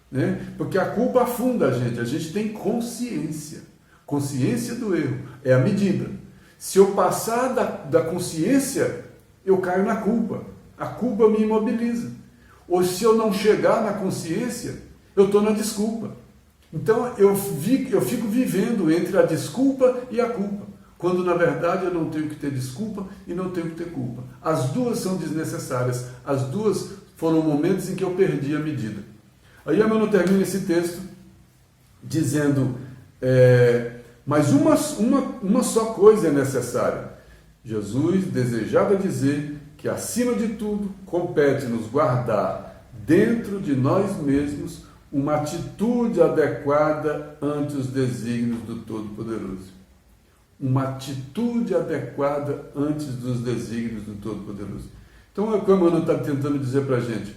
né? Porque a culpa afunda a gente tem consciência. Consciência do erro é a medida. Se eu passar da consciência, eu caio na culpa. A culpa me imobiliza. Ou se eu não chegar na consciência, eu estou na desculpa. Então eu fico vivendo entre a desculpa e a culpa, quando na verdade eu não tenho que ter desculpa e não tenho que ter culpa. As duas são desnecessárias, as duas foram momentos em que eu perdi a medida. Aí Emmanuel termina esse texto dizendo, mas uma só coisa é necessária. Jesus desejava dizer que acima de tudo compete-nos guardar dentro de nós mesmos uma atitude adequada ante os desígnios do Todo-Poderoso. Uma atitude adequada antes dos desígnios do Todo-Poderoso. Então é o que o Emmanuel está tentando dizer para a gente.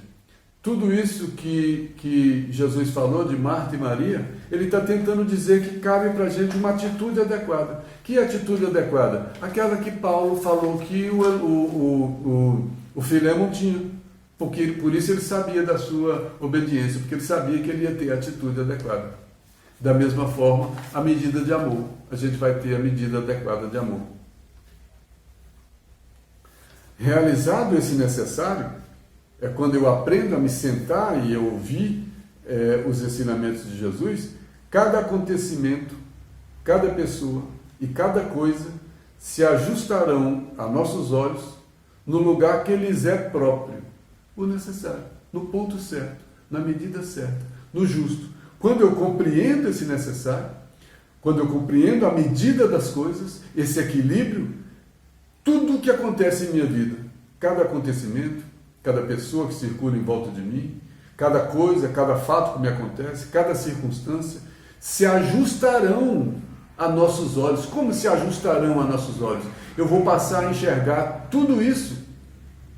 Tudo isso que Jesus falou de Marta e Maria, ele está tentando dizer que cabe para a gente uma atitude adequada. Que atitude adequada? Aquela que Paulo falou que o Filémon tinha. Porque por isso ele sabia da sua obediência, porque ele sabia que ele ia ter a atitude adequada. Da mesma forma, a medida de amor. A gente vai ter a medida adequada de amor. Realizado esse necessário, é quando eu aprendo a me sentar e ouvir os ensinamentos de Jesus, cada acontecimento, cada pessoa e cada coisa se ajustarão a nossos olhos no lugar que lhes é próprio, o necessário, no ponto certo, na medida certa, no justo. Quando eu compreendo esse necessário, quando eu compreendo a medida das coisas, esse equilíbrio, tudo o que acontece em minha vida, cada acontecimento, cada pessoa que circula em volta de mim, cada coisa, cada fato que me acontece, cada circunstância, se ajustarão a nossos olhos. Como se ajustarão a nossos olhos? Eu vou passar a enxergar tudo isso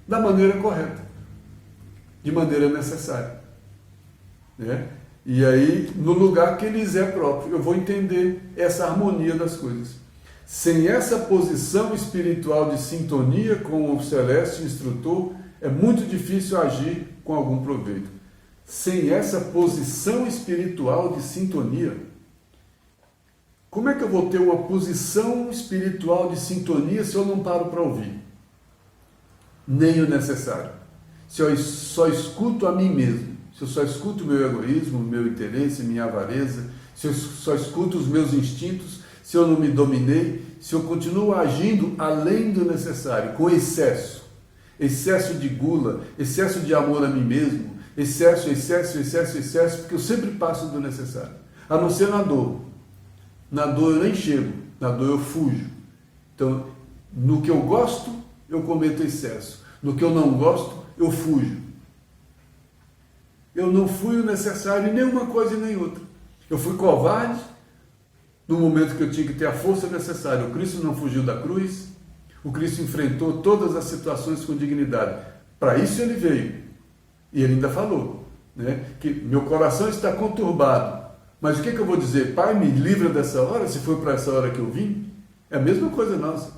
da maneira correta, de maneira necessária, né? E aí, no lugar que lhes é próprio, eu vou entender essa harmonia das coisas. Sem essa posição espiritual de sintonia com o celeste instrutor, é muito difícil agir com algum proveito. Sem essa posição espiritual de sintonia, como é que eu vou ter uma posição espiritual de sintonia se eu não paro para ouvir? Nem o necessário. Se eu só escuto a mim mesmo, se eu só escuto o meu egoísmo, o meu interesse, minha avareza, se eu só escuto os meus instintos, se eu não me dominei, se eu continuo agindo além do necessário, com excesso de gula, excesso de amor a mim mesmo, excesso, porque eu sempre passo do necessário, a não ser na dor. Na dor eu nem chego, na dor eu fujo. Então, no que eu gosto, eu cometo excesso. No que eu não gosto, eu fujo. Eu não fui o necessário em nenhuma coisa e nem outra. Eu fui covarde no momento que eu tinha que ter a força necessária. O Cristo não fugiu da cruz, o Cristo enfrentou todas as situações com dignidade. Para isso ele veio. E ele ainda falou, né, que meu coração está conturbado. Mas o que eu vou dizer? Pai, me livra dessa hora, se foi para essa hora que eu vim? É a mesma coisa nossa.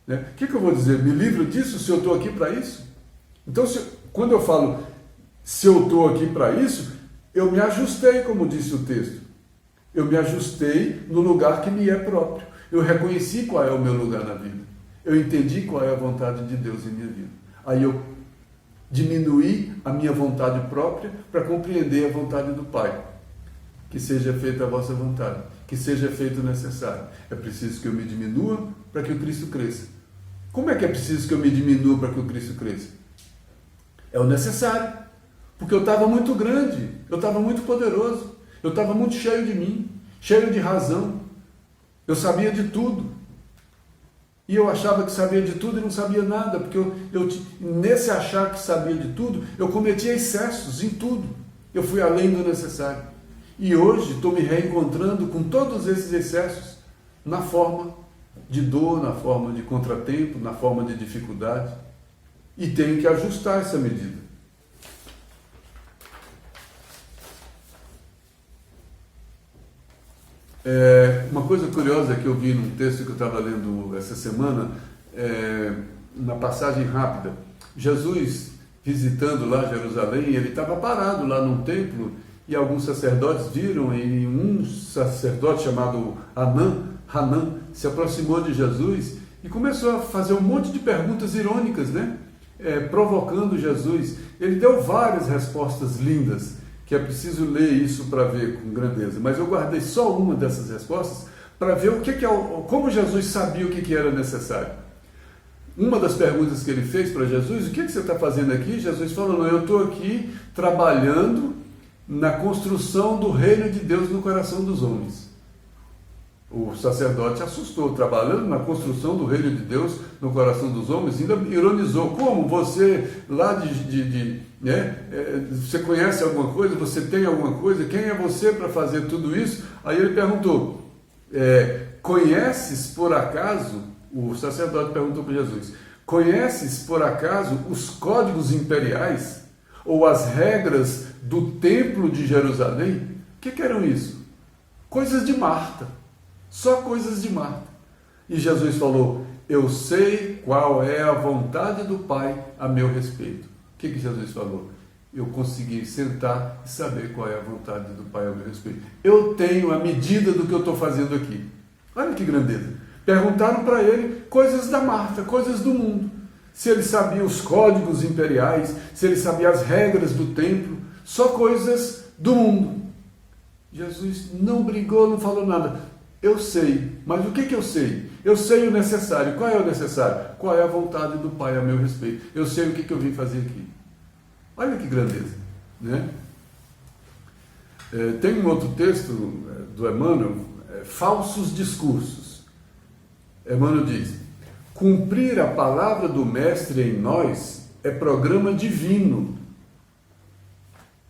Né? O que eu vou dizer? Me livra disso se eu estou aqui para isso? Então, quando eu falo se eu estou aqui para isso, eu me ajustei, como disse o texto. Eu me ajustei no lugar que me é próprio. Eu reconheci qual é o meu lugar na vida. Eu entendi qual é a vontade de Deus em minha vida. Aí eu diminuí a minha vontade própria para compreender a vontade do Pai. Que seja feita a vossa vontade, que seja feito o necessário. É preciso que eu me diminua para que o Cristo cresça. Como é que é preciso que eu me diminua para que o Cristo cresça? É o necessário, porque eu estava muito grande, eu estava muito poderoso, eu estava muito cheio de mim, cheio de razão, eu sabia de tudo. E eu achava que sabia de tudo e não sabia nada, porque nesse achar que sabia de tudo, eu cometia excessos em tudo. Eu fui além do necessário. E hoje estou me reencontrando com todos esses excessos na forma de dor, na forma de contratempo, na forma de dificuldade. E tenho que ajustar essa medida. Uma coisa curiosa que eu vi num texto que eu estava lendo essa semana, na passagem rápida, Jesus visitando lá Jerusalém, ele estava parado lá num templo, e alguns sacerdotes viram, e um sacerdote chamado Hanan se aproximou de Jesus e começou a fazer um monte de perguntas irônicas, né? Provocando Jesus. Ele deu várias respostas lindas, que é preciso ler isso para ver com grandeza, mas eu guardei só uma dessas respostas para ver como Jesus sabia o que era necessário. Uma das perguntas que ele fez para Jesus: o que você está fazendo aqui? Jesus falou: não, eu estou aqui trabalhando na construção do reino de Deus no coração dos homens. O sacerdote assustou, trabalhando na construção do reino de Deus no coração dos homens, ainda ironizou: como você lá você conhece alguma coisa, você tem alguma coisa, quem é você para fazer tudo isso? Aí ele perguntou: conheces por acaso, o sacerdote perguntou para Jesus, conheces por acaso os códigos imperiais ou as regras do templo de Jerusalém? O que eram isso? Coisas de Marta, só coisas de Marta. E Jesus falou: eu sei qual é a vontade do Pai a meu respeito. O que Jesus falou? Eu consegui sentar e saber qual é a vontade do Pai a meu respeito. Eu tenho a medida do que eu estou fazendo aqui. Olha que grandeza. Perguntaram para ele coisas da Marta, coisas do mundo. Se ele sabia os códigos imperiais, se ele sabia as regras do templo, só coisas do mundo. Jesus não brigou, não falou nada. Eu sei, mas o que eu sei? Eu sei o necessário. Qual é o necessário? Qual é a vontade do Pai a meu respeito? Eu sei o que eu vim fazer aqui. Olha que grandeza, né? Tem um outro texto do Emmanuel, Falsos Discursos. Emmanuel diz: cumprir a palavra do Mestre em nós é programa divino.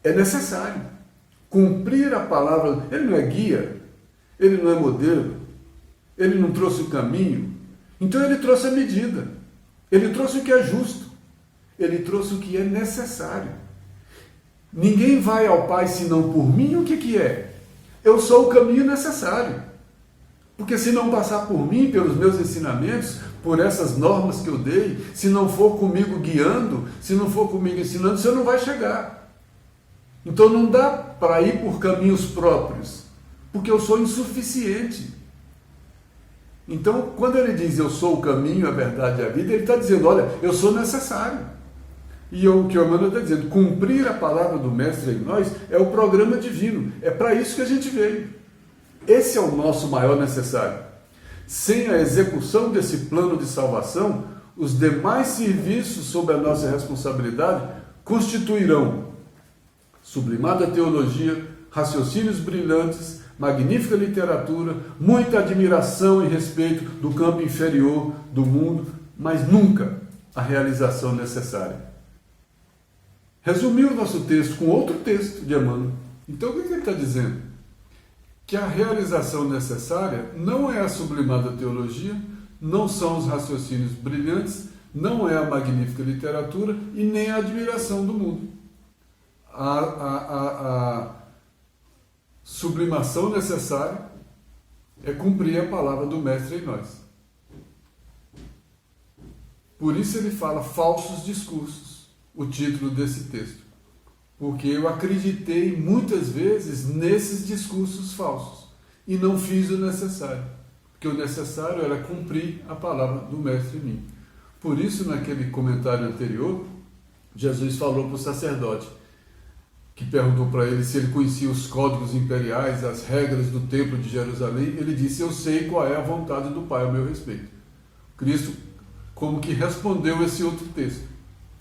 É necessário. Cumprir a palavra. Ele não é guia, ele não é modelo, ele não trouxe o caminho. Então ele trouxe a medida. Ele trouxe o que é justo. Ele trouxe o que é necessário. Ninguém vai ao Pai senão por mim. O que é? Eu sou o caminho necessário. Porque se não passar por mim, pelos meus ensinamentos, por essas normas que eu dei, se não for comigo guiando, se não for comigo ensinando, você não vai chegar. Então não dá para ir por caminhos próprios, porque eu sou insuficiente. Então, quando ele diz eu sou o caminho, a verdade e a vida, ele está dizendo, olha, eu sou necessário. E o que o Emmanuel está dizendo, cumprir a palavra do Mestre em nós é o programa divino. É para isso que a gente veio. Esse é o nosso maior necessário. Sem a execução desse plano de salvação, os demais serviços sob a nossa responsabilidade constituirão sublimada teologia, raciocínios brilhantes, magnífica literatura, muita admiração e respeito do campo inferior do mundo, mas nunca a realização necessária. Resumiu o nosso texto com outro texto de Emmanuel. Então o que ele está dizendo? Que a realização necessária não é a sublimada teologia, não são os raciocínios brilhantes, não é a magnífica literatura e nem a admiração do mundo. A sublimação necessária é cumprir a palavra do Mestre em nós. Por isso ele fala falsos discursos, o título desse texto. Porque eu acreditei muitas vezes nesses discursos falsos e não fiz o necessário. Porque o necessário era cumprir a palavra do Mestre em mim. Por isso, naquele comentário anterior, Jesus falou para o sacerdote, que perguntou para ele se ele conhecia os códigos imperiais, as regras do templo de Jerusalém. Ele disse, eu sei qual é a vontade do Pai ao meu respeito. Cristo como que respondeu esse outro texto,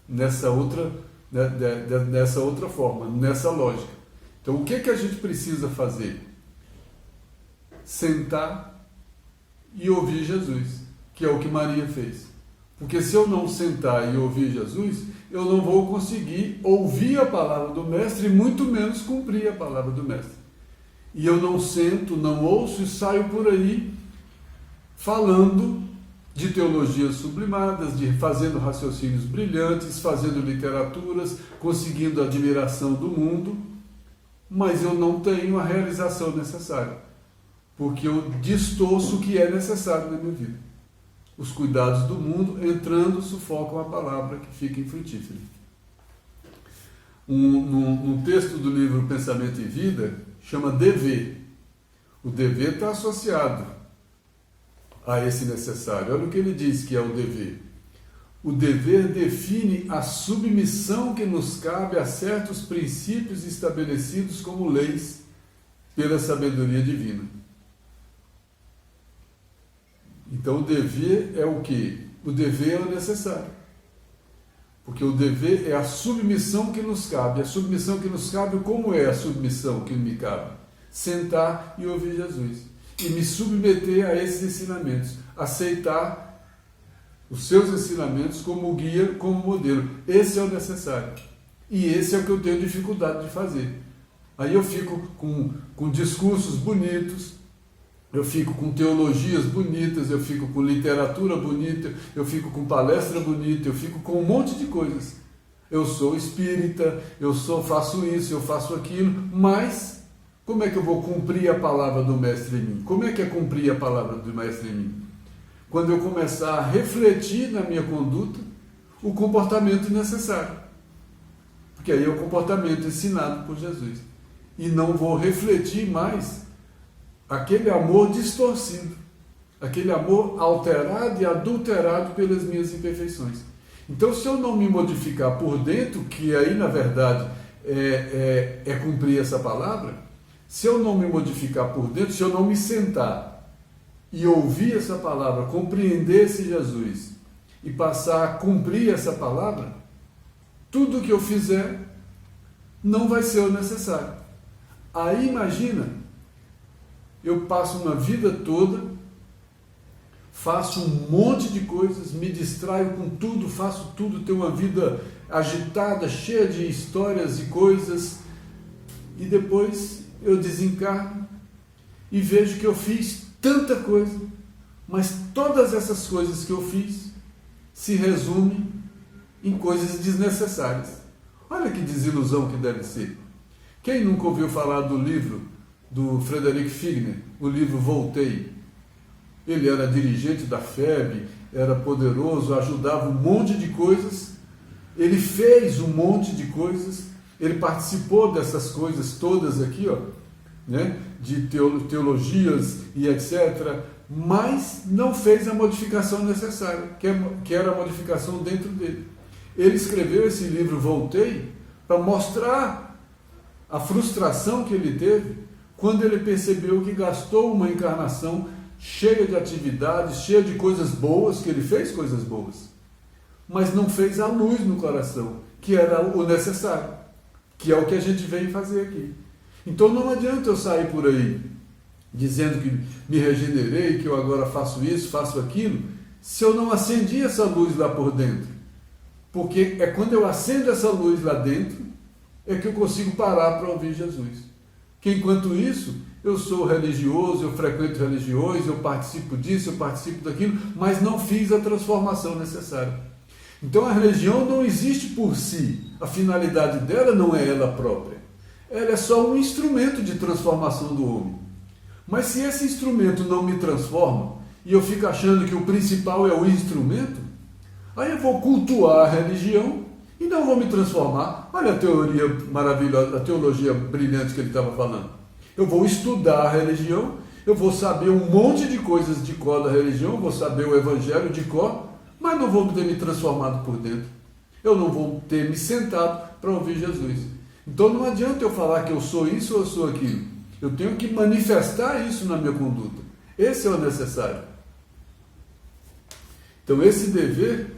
nessa outra forma, nessa lógica. Então o que a gente precisa fazer? Sentar e ouvir Jesus, que é o que Maria fez. Porque se eu não sentar e ouvir Jesus, eu não vou conseguir ouvir a palavra do Mestre e muito menos cumprir a palavra do Mestre. E eu não sento, não ouço e saio por aí falando de teologias sublimadas, fazendo raciocínios brilhantes, fazendo literaturas, conseguindo a admiração do mundo, mas eu não tenho a realização necessária, porque eu distorço o que é necessário na minha vida. Os cuidados do mundo entrando sufocam a palavra que fica infrutífera. Um texto do livro Pensamento e Vida chama dever. O dever está associado a esse necessário. Olha o que ele diz que é o dever. O dever define a submissão que nos cabe a certos princípios estabelecidos como leis pela sabedoria divina. Então o dever é o quê? O dever é o necessário. Porque o dever é a submissão que nos cabe. A submissão que nos cabe, como é a submissão que me cabe? Sentar e ouvir Jesus. E me submeter a esses ensinamentos. Aceitar os seus ensinamentos como guia, como modelo. Esse é o necessário. E esse é o que eu tenho dificuldade de fazer. Aí eu fico com discursos bonitos, eu fico com teologias bonitas, eu fico com literatura bonita, eu fico com palestra bonita, eu fico com um monte de coisas. Eu sou espírita, faço isso, eu faço aquilo, mas como é que eu vou cumprir a palavra do Mestre em mim? Como é que é cumprir a palavra do Mestre em mim? Quando eu começar a refletir na minha conduta o comportamento necessário. Porque aí é o comportamento ensinado por Jesus. E não vou refletir mais aquele amor distorcido, aquele amor alterado e adulterado pelas minhas imperfeições. Então, se eu não me modificar por dentro, que aí na verdade é cumprir essa palavra, se eu não me modificar por dentro, se eu não me sentar e ouvir essa palavra, compreender esse Jesus e passar a cumprir essa palavra, tudo que eu fizer não vai ser o necessário. Aí imagina, eu passo uma vida toda, faço um monte de coisas, me distraio com tudo, faço tudo, tenho uma vida agitada, cheia de histórias e coisas, e depois eu desencarno e vejo que eu fiz tanta coisa, mas todas essas coisas que eu fiz se resumem em coisas desnecessárias. Olha que desilusão que deve ser. Quem nunca ouviu falar do livro do Frederick Figner, o livro Voltei? Ele era dirigente da FEB, era poderoso, ajudava um monte de coisas, ele fez um monte de coisas, ele participou dessas coisas todas aqui, ó, né, de teologias e etc., mas não fez a modificação necessária, que era a modificação dentro dele. Ele escreveu esse livro, Voltei, para mostrar a frustração que ele teve quando ele percebeu que gastou uma encarnação cheia de atividades, cheia de coisas boas, que ele fez coisas boas, mas não fez a luz no coração, que era o necessário, que é o que a gente vem fazer aqui. Então não adianta eu sair por aí dizendo que me regenerei, que eu agora faço isso, faço aquilo, se eu não acendi essa luz lá por dentro. Porque é quando eu acendo essa luz lá dentro, é que eu consigo parar para ouvir Jesus. Que enquanto isso, eu sou religioso, eu frequento religiões, eu participo disso, eu participo daquilo, mas não fiz a transformação necessária. Então a religião não existe por si, a finalidade dela não é ela própria. Ela é só um instrumento de transformação do homem. Mas se esse instrumento não me transforma, e eu fico achando que o principal é o instrumento, aí eu vou cultuar a religião e não vou me transformar. Olha a teoria maravilhosa, a teologia brilhante que ele estava falando. Eu vou estudar a religião, eu vou saber um monte de coisas de cor da religião, vou saber o evangelho de cor, mas não vou ter me transformado por dentro. Eu não vou ter me sentado para ouvir Jesus. Então não adianta eu falar que eu sou isso ou eu sou aquilo. Eu tenho que manifestar isso na minha conduta. Esse é o necessário. Então esse dever,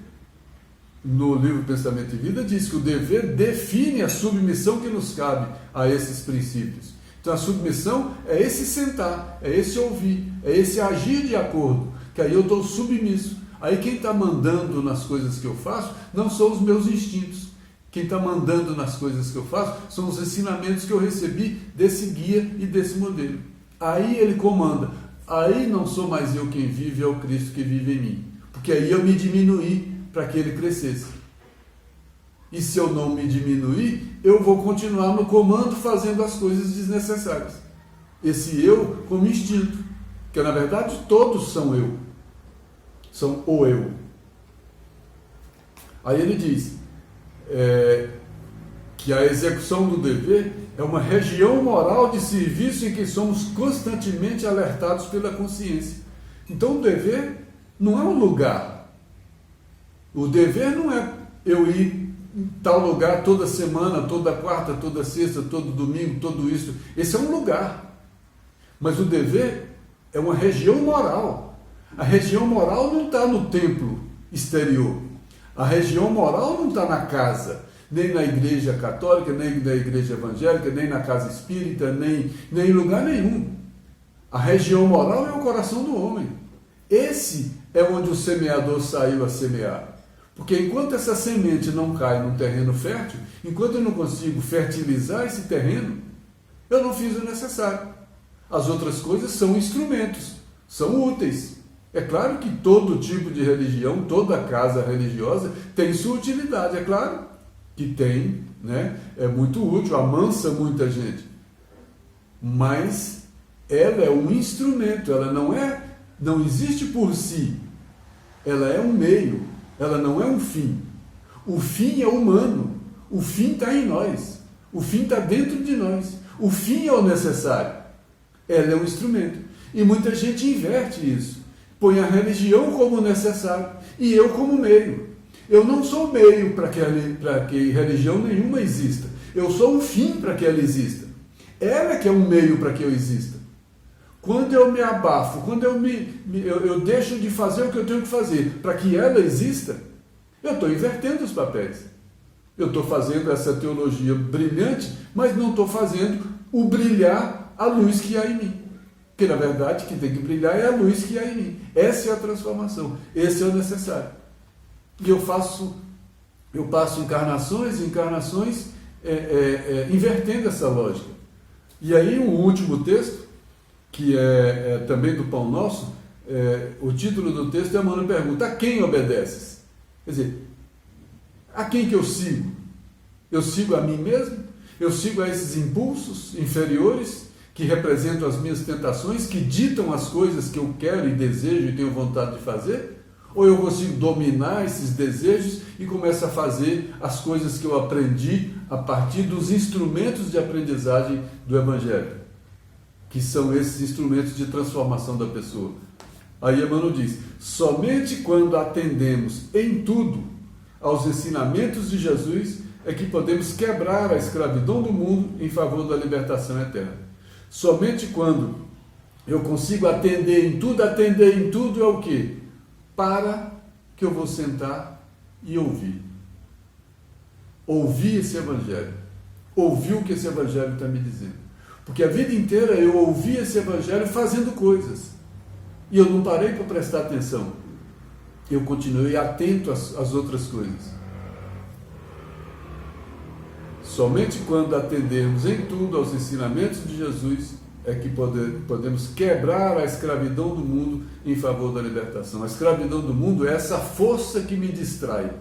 no livro Pensamento e Vida, diz que o dever define a submissão que nos cabe a esses princípios. Então a submissão é esse sentar, é esse ouvir, é esse agir de acordo, que aí eu estou submisso. Aí quem está mandando nas coisas que eu faço não são os meus instintos. Quem está mandando nas coisas que eu faço são os ensinamentos que eu recebi desse guia e desse modelo. Aí ele comanda. Aí não sou mais eu quem vive, é o Cristo que vive em mim. Porque aí eu me diminuí para que ele crescesse. E se eu não me diminuir, eu vou continuar no comando fazendo as coisas desnecessárias. Esse eu como instinto. Porque na verdade todos são eu. São o eu. Aí ele diz que a execução do dever é uma região moral de serviço em que somos constantemente alertados pela consciência. Então o dever não é um lugar. O dever não é eu ir em tal lugar toda semana, toda quarta, toda sexta, todo domingo, tudo isso. Esse é um lugar. Mas o dever é uma região moral. A região moral não está no templo exterior. A região moral não está na casa, nem na igreja católica, nem na igreja evangélica, nem na casa espírita, nem em lugar nenhum. A região moral é o coração do homem. Esse é onde o semeador saiu a semear. Porque enquanto essa semente não cai num terreno fértil, enquanto eu não consigo fertilizar esse terreno, eu não fiz o necessário. As outras coisas são instrumentos, são úteis. É claro que todo tipo de religião, toda casa religiosa tem sua utilidade, é claro que tem, né? É muito útil, amansa muita gente. Mas ela é um instrumento, ela não existe por si. Ela é um meio, ela não é um fim. O fim é humano, o fim está em nós, o fim está dentro de nós, o fim é o necessário. Ela é um instrumento. E muita gente inverte isso. Põe a religião como necessário e eu como meio. Eu não sou meio para que religião nenhuma exista. Eu sou um fim para que ela exista. Ela é que é um meio para que eu exista. Quando eu me abafo, quando eu deixo de fazer o que eu tenho que fazer para que ela exista, eu estou invertendo os papéis. Eu estou fazendo essa teologia brilhante, mas não estou fazendo o brilhar a luz que há em mim. Porque, na verdade, quem tem que brilhar é a luz que há em mim. Essa é a transformação. Esse é o necessário. E eu passo encarnações e encarnações invertendo essa lógica. E aí, um último texto, que é também do Pão Nosso, o título do texto é uma pergunta: a quem obedeces? Quer dizer, a quem que eu sigo? Eu sigo a mim mesmo? Eu sigo a esses impulsos inferiores que representam as minhas tentações, que ditam as coisas que eu quero e desejo e tenho vontade de fazer? Ou eu consigo dominar esses desejos e começo a fazer as coisas que eu aprendi a partir dos instrumentos de aprendizagem do Evangelho, que são esses instrumentos de transformação da pessoa. Aí Emmanuel diz: somente quando atendemos em tudo aos ensinamentos de Jesus é que podemos quebrar a escravidão do mundo em favor da libertação eterna. Somente quando eu consigo atender em tudo é o quê? Para que eu vou sentar e ouvir. Ouvir esse Evangelho. Ouvir o que esse Evangelho está me dizendo. Porque a vida inteira eu ouvi esse Evangelho fazendo coisas. E eu não parei para prestar atenção. Eu continuei atento às outras coisas. Somente quando atendermos em tudo aos ensinamentos de Jesus é que podemos quebrar a escravidão do mundo em favor da libertação. A escravidão do mundo é essa força que me distrai.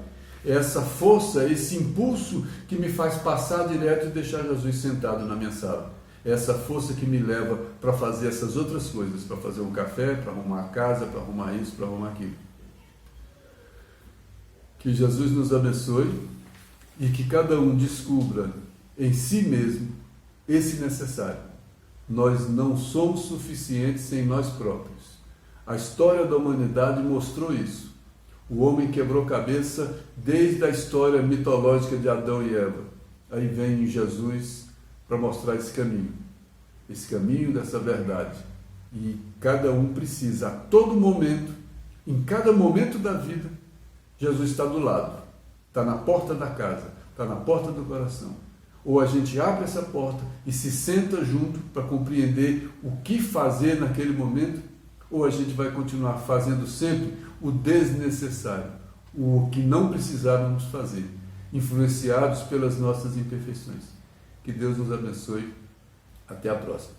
É essa força, esse impulso que me faz passar direto e deixar Jesus sentado na minha sala. É essa força que me leva para fazer essas outras coisas, para fazer um café, para arrumar a casa, para arrumar isso, para arrumar aquilo. Que Jesus nos abençoe e que cada um descubra em si mesmo esse necessário. Nós não somos suficientes sem nós próprios. A história da humanidade mostrou isso. O homem quebrou cabeça desde a história mitológica de Adão e Eva. Aí vem Jesus para mostrar esse caminho dessa verdade. E cada um precisa, a todo momento, em cada momento da vida, Jesus está do lado, está na porta da casa, está na porta do coração. Ou a gente abre essa porta e se senta junto para compreender o que fazer naquele momento, ou a gente vai continuar fazendo sempre o desnecessário, o que não precisávamos fazer, influenciados pelas nossas imperfeições. Que Deus nos abençoe. Até a próxima.